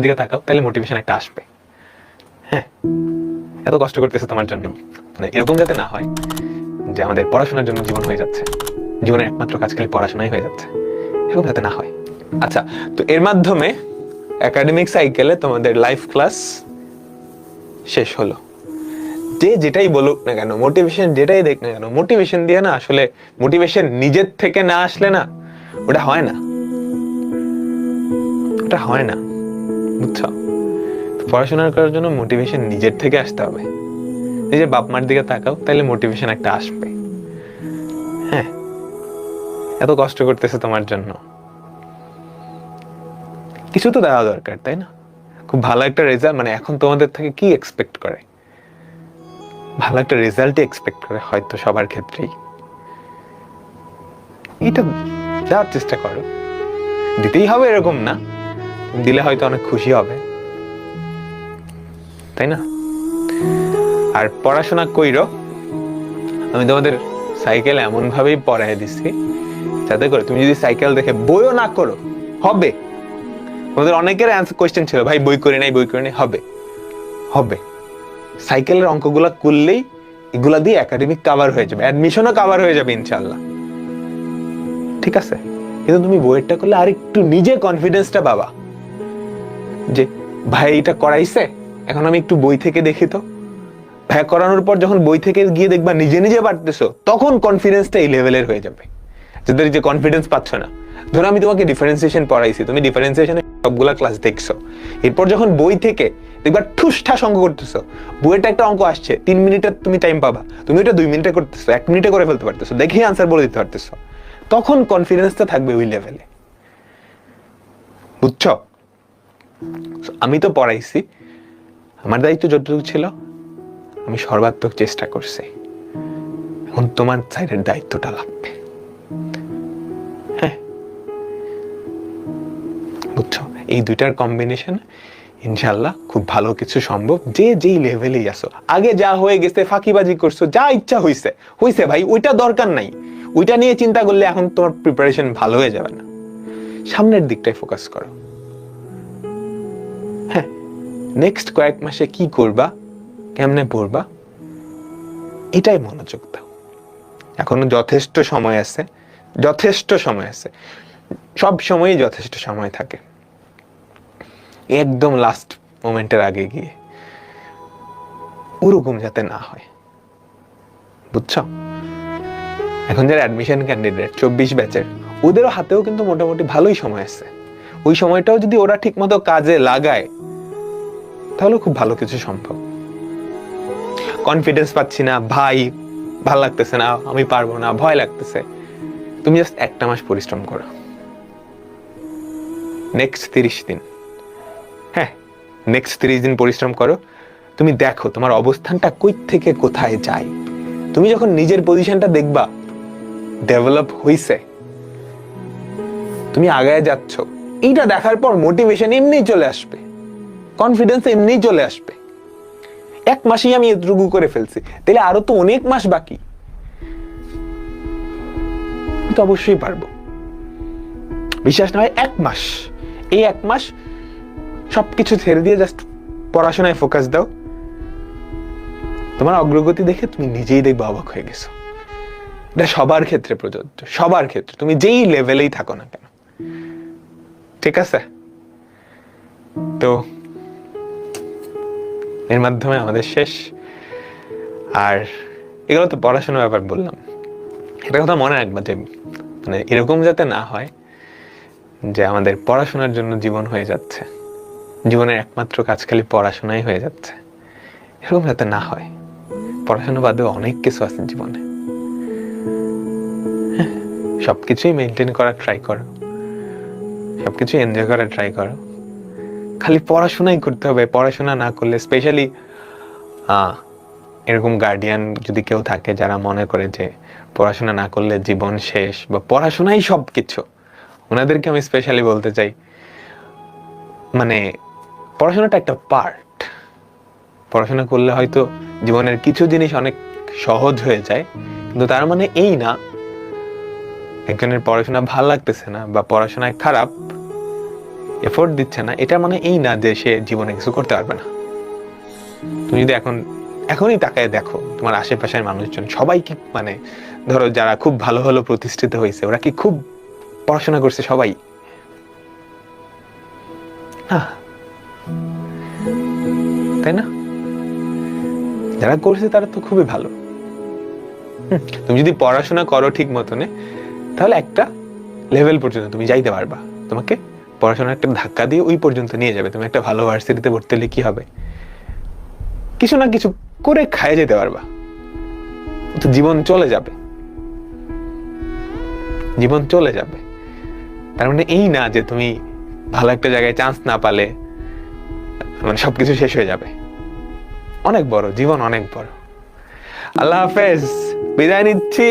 দিকে তাকাও, তাহলে মোটিভেশন একটা আসবে। হ্যাঁ, এত কষ্ট করতেছে তোমার জন্য, মানে এরকম যাতে না হয় যে আমাদের পড়াশোনার জন্য জীবন হয়ে যাচ্ছে, জীবনের একমাত্র কাজ খালি পড়াশোনাই হয়ে যাচ্ছে, এরকম যাতে না হয়। আচ্ছা, তো এর মাধ্যমে একাডেমিক সাইকেলে তোমাদের লাইফ ক্লাস শেষ হলো। যে যেটাই বলুক না কেন, মোটিভেশন যেটাই দেখ না কেন, মোটিভেশন দিয়ে না, আসলে মোটিভেশন নিজের থেকে না আসলে না, ওটা হয় না, ওটা হয় না, বুঝছো? পড়াশোনা করার জন্য মোটিভেশন নিজের থেকে আসতে হবে। এই যে বাপ মার দিকে তাকাও, তাহলে মোটিভেশন একটা আসবে। হ্যাঁ, এত কষ্ট করতেছে তোমার জন্য, কিছু তো দেওয়া দরকার, তাই না? খুব ভালো একটা রেজাল্ট, মানে এখন তোমাদের থেকে কি এক্সপেক্ট করে? ভালো একটা রেজাল্ট এক্সপেক্ট করে হয়তো সবার ক্ষেত্রেই। এটা দেওয়ার চেষ্টা করো, দিতেই হবে এরকম না, দিলে হয়তো অনেক খুশি হবে, তাই না? আর পড়াশোনা কইরো, আমি তোমাদের সাইকেল এমন ভাবেই পড়াই দিচ্ছি যাতে করে তুমি যদি সাইকেল দেখে বইও না করো, হবে। তোমাদের অনেকের অ্যান্সার কোয়েশ্চেন ছিল, ভাই বই করে নাই, বই করে নাই, হবে, হবে। সাইকেলের অঙ্কগুলা করলেই এগুলা দিয়ে একাডেমিক কভার হয়ে যাবে, অ্যাডমিশনও কভার হয়ে যাবে ইনশাআল্লাহ, ঠিক আছে? কিন্তু তুমি বইয়েরটা করলে আর একটু নিজে কনফিডেন্সটা পাবা যে ভাই এটা করাইছে, এখন আমি একটু বই থেকে দেখি তো। ভাই করানোর পর যখন বই থেকে গিয়ে দেখবা নিজে নিজে পারতেছো, তখন কনফিডেন্সটা এই লেভেলের হয়ে যাবে। যাদের যে কনফিডেন্স পাচ্ছ না, ধরো আমি তোমাকে ডিফারেন্সিয়েশন পড়াইছি, তুমি ডিফারেন্সিয়েশনে সবগুলা ক্লাস দেখছো, এরপর যখন বই থেকে দেখবা ঠুস ঠাস অঙ্ক করতেছো, বইয়েরটা একটা অঙ্ক আসছে 3 মিনিটের তুমি টাইম পাবা, তুমি ওটা 2 মিনিটে করতেছো, 1 মিনিটে করে ফেলতে পারতেছো, দেখে আনসার বলে দিতে পারতেছো, তখন কনফিডেন্সটা থাকবে ওই লেভেলে, বুঝছো? আমি তো পড়াইছি, আমার দায়িত্ব যতটুকু ছিল আমি সর্বাত্মক চেষ্টা করছি, এখন তোমার সাইডের দায়িত্বটা লাগবে। হ্যাঁ, বুঝছো? এই দুইটার কম্বিনেশন ইনশাল্লাহ খুব ভালো কিছু সম্ভব। যে যেই লেভেলেই আসো, আগে যা হয়ে গেছে, ফাঁকিবাজি করছো, যা ইচ্ছা হইছে হইছে ভাই, ওইটা দরকার নাই, ওইটা নিয়ে চিন্তা করলে এখন তোমার প্রিপারেশন ভালো হয়ে যাবে না। সামনের দিকটাই ফোকাস করো। হ্যাঁ, নেক্সট কয়েক মাসে কি করবা, কেমনে পড়বা, এটাই মনোযোগ দাও। এখনো যথেষ্ট সময় আছে, যথেষ্ট সময় আছে, সব সময়ই যথেষ্ট সময় থাকে। একদম লাস্ট মোমেন্টের আগে গিয়ে ওরকম যাতে না হয়, বুঝছো? এখন যারা অ্যাডমিশন ক্যান্ডিডেট 24 ব্যাচের, ওদেরও হাতেও কিন্তু মোটামুটি ভালোই সময় আছে। ওই সময়টাও যদি ওরা ঠিক মতো কাজে লাগায়, তাহলে খুব ভালো কিছু সম্ভব। কনফিডেন্স পাচ্ছি না ভাই, ভাল লাগতেছে না, আমি পারবো না, ভয় লাগতেছে, তুমি জাস্ট একটা মাস পরিশ্রম করো, নেক্সট 30 দিন, হ্যাঁ নেক্সট 30 দিন পরিশ্রম করো। তুমি দেখো তোমার অবস্থানটা কই থেকে কোথায় যায়। তুমি যখন নিজের পজিশনটা দেখবা ডেভেলপ হইছে, তুমি আগায় যাচ্ছ, এইটা দেখার পর মোটিভেশন এমনিই চলে আসবে, কনফিডেন্স এমনিই চলে আসবে। 1 মাসেই আমি এতটুকু করে ফেলছি, তাহলে আরো তো অনেক মাস বাকি, তো অবশ্যই পারবো। বিশ্বাস না হয় 1 মাস, এই 1 মাস সবকিছু ছেড়ে দিয়ে জাস্ট পড়াশোনায় ফোকাস দাও, তোমার অগ্রগতি দেখে তুমি নিজেই দেখবে অবাক হয়ে গেছো। এটা সবার ক্ষেত্রে প্রযোজ্য, সবার ক্ষেত্রে, তুমি যেই লেভেলেই থাকো না কেন, ঠিক আছে? তো এর মাধ্যমে আমাদের শেষ। আর এগুলো তো পড়াশোনার ব্যাপার বললাম, একটা কথা মনে রাখবা যে মানে এরকম যাতে না হয় যে আমাদের পড়াশোনার জন্য জীবন হয়ে যাচ্ছে, জীবনের একমাত্র কাজ খালি পড়াশোনাই হয়ে যাচ্ছে, এরকম যাতে না হয়। পড়াশোনা বাদেও অনেক কিছু আছে জীবনে, সবকিছুই মেনটেন করার ট্রাই করো, সবকিছু এনজয় করার ট্রাই করো। খালি পড়াশোনাই করতে হবে, পড়াশোনা না করলে, স্পেশালি এরকম গার্ডিয়ান যদি কেউ থাকে যারা মনে করে যে পড়াশোনা না করলে জীবন শেষ বা পড়াশোনাই সবকিছু, ওনাদেরকে আমি স্পেশালি বলতে চাই, মানে পড়াশোনাটা একটা পার্ট। পড়াশোনা করলে হয়তো জীবনের কিছু জিনিস অনেক সহজ হয়ে যায়, কিন্তু তার মানে এই না একজনের পড়াশোনা ভাল লাগতেছে না বা পড়াশোনায় খারাপ, এফোর্ট দিচ্ছে না, এটা মানে এই না যে সে জীবনে কিছু করতে পারবে না। তুমি যদি এখনই তাকায় দেখো তোমার আশেপাশের মানুষজন সবাই কি মানে ধরো যারা খুব ভালো ভালো প্রতিষ্ঠিত হয়েছে ওরা কি খুব পড়াশোনা করছে সবাই? তাই না? যারা করছে তারা তো খুবই ভালো। তুমি যদি পড়াশোনা করো ঠিক মতনে তাহলে একটা লেভেল পর্যন্ত তুমি যাইতে পারবা। তোমাকে পড়াশোনার একটা ধাক্কা দিয়ে ওই পর্যন্ত নিয়ে যাবে। তুমি একটা ভালো ভার্সিটিতে ভর্তি হলে কি হবে, কিছু না কিছু করে খায় যেতে পারবা, তো জীবন চলে যাবে, জীবন চলে যাবে। তার মানে এই না যে তুমি ভালো একটা জায়গায় চান্স না পালে মানে সবকিছু শেষ হয়ে যাবে। অনেক বড় জীবন, অনেক বড়। আল্লাহ হাফেজ, বিদায় নিচ্ছি।